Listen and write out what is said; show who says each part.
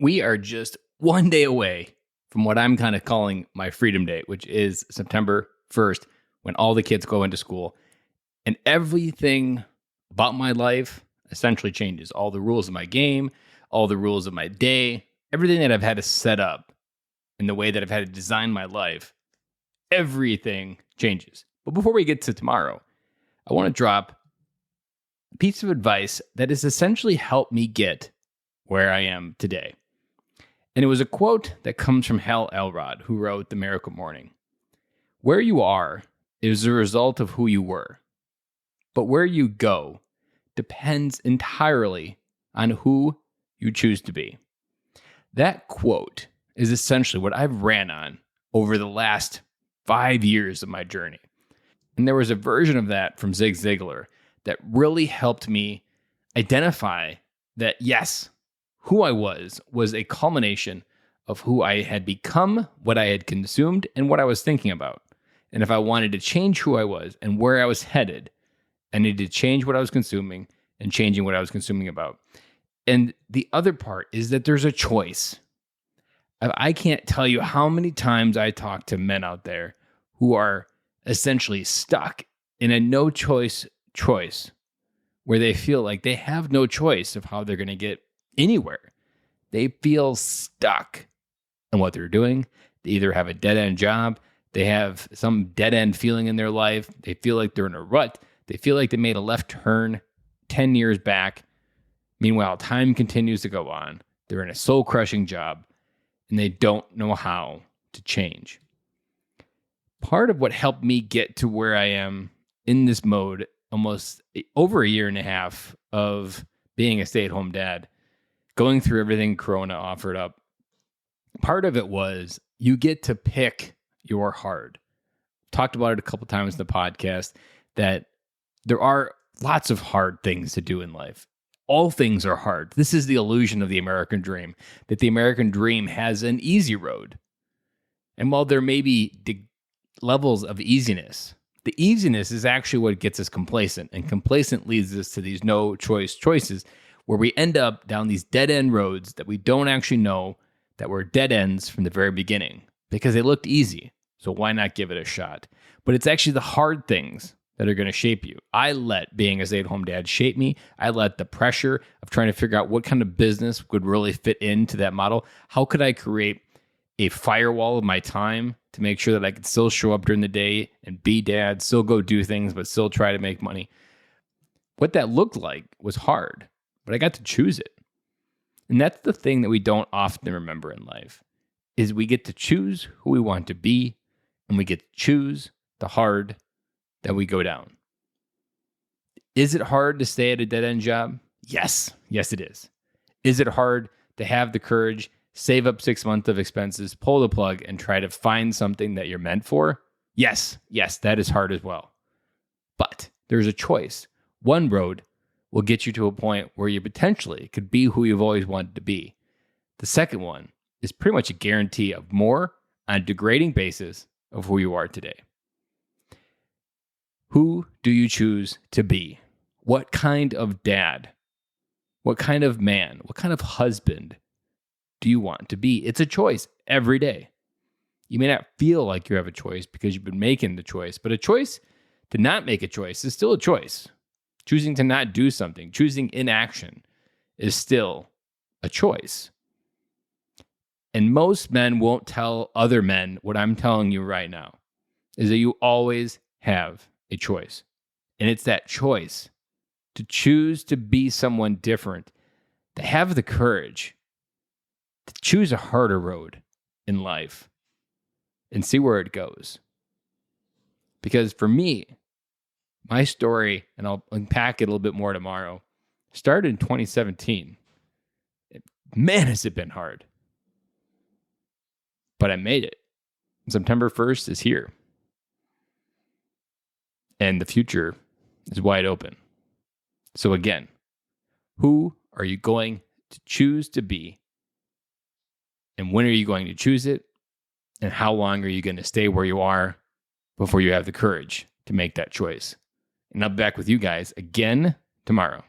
Speaker 1: We are just one day away from what I'm kind of calling my freedom day, which is September 1st, when all the kids go into school. And everything about my life essentially changes. All the rules of my game, all the rules of my day, everything that I've had to set up in the way that I've had to design my life, everything changes. But before we get to tomorrow, I want to drop a piece of advice that has essentially helped me get where I am today. And it was a quote that comes from Hal Elrod, who wrote The Miracle Morning. Where you are is the result of who you were, but where you go depends entirely on who you choose to be. That quote is essentially what I've ran on over the last 5 years of my journey. And there was a version of that from Zig Ziglar that really helped me identify that, yes, who I was a culmination of who I had become, what I had consumed, and what I was thinking about. And if I wanted to change who I was and where I was headed, I needed to change what I was consuming and changing what I was consuming about. And the other part is that there's a choice. I can't tell you how many times I talk to men out there who are essentially stuck in a no choice where they feel like they have no choice of how they're going to get anywhere. They feel stuck in what they're doing. They either have a dead-end job, they have some dead-end feeling in their life, they feel like they're in a rut, they feel like they made a left turn 10 years back. Meanwhile, time continues to go on. They're in a soul-crushing job, and they don't know how to change. Part of what helped me get to where I am in this mode, almost over a year and a half of being a stay-at-home dad, going through everything Corona offered up, part of it was you get to pick your hard. Talked about it a couple times in the podcast that there are lots of hard things to do in life. All things are hard. This is the illusion of the American dream, that the American dream has an easy road. And while there may be levels of easiness, the easiness is actually what gets us complacent. And complacent leads us to these no choice choices where we end up down these dead end roads that we don't actually know that were dead ends from the very beginning because they looked easy. So why not give it a shot? But it's actually the hard things that are going to shape you. I let being a stay-at-home dad shape me. I let the pressure of trying to figure out what kind of business would really fit into that model. How could I create a firewall of my time to make sure that I could still show up during the day and be dad, still go do things, but still try to make money? What that looked like was hard, but I got to choose it. And that's the thing that we don't often remember in life, is we get to choose who we want to be, and we get to choose the hard that we go down. Is it hard to stay at a dead-end job? Yes. Yes, it is. Is it hard to have the courage, save up 6 months of expenses, pull the plug, and try to find something that you're meant for? Yes. Yes, that is hard as well. But there's a choice. One road will get you to a point where you potentially could be who you've always wanted to be. The second one is pretty much a guarantee of more on a degrading basis of who you are today. Who do you choose to be? What kind of dad? What kind of man? What kind of husband do you want to be? It's a choice every day. You may not feel like you have a choice because you've been making the choice, but a choice to not make a choice is still a choice. Choosing to not do something, choosing inaction is still a choice. And most men won't tell other men what I'm telling you right now, is that you always have a choice. And it's that choice to choose to be someone different, to have the courage to choose a harder road in life and see where it goes. Because for me, my story, and I'll unpack it a little bit more tomorrow, started in 2017. Man, has it been hard. But I made it. September 1st is here. And the future is wide open. So again, who are you going to choose to be? And when are you going to choose it? And how long are you going to stay where you are before you have the courage to make that choice? And I'll be back with you guys again tomorrow.